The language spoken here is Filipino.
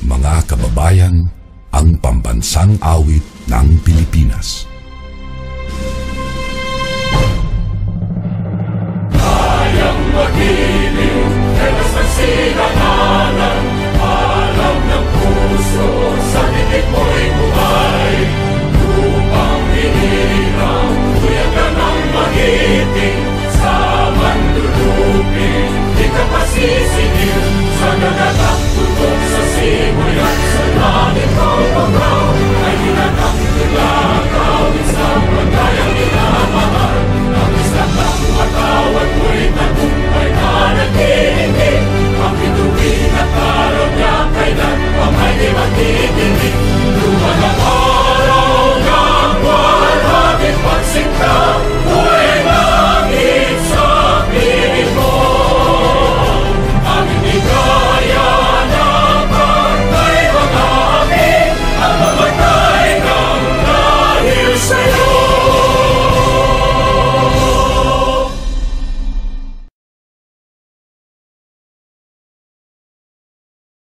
Mga kababayan, ang pambansang awit ng Pilipinas. Kayang magiliw, helas ng sinanalan, alam ng puso, sa titik mo'y buhay. Lupang hinirang, tuyagan ang magiting, sa manlulupin, di ka pasisingil, sa nagatak tutok sa simoy at sa langit mo pangraw, ay hinatang tulagaw, isang pagkayang inamahal, ang isang ng matawad mo'y tagumpay na naghihingi, ang bituin at araw niya kailan pa may di magtitigil.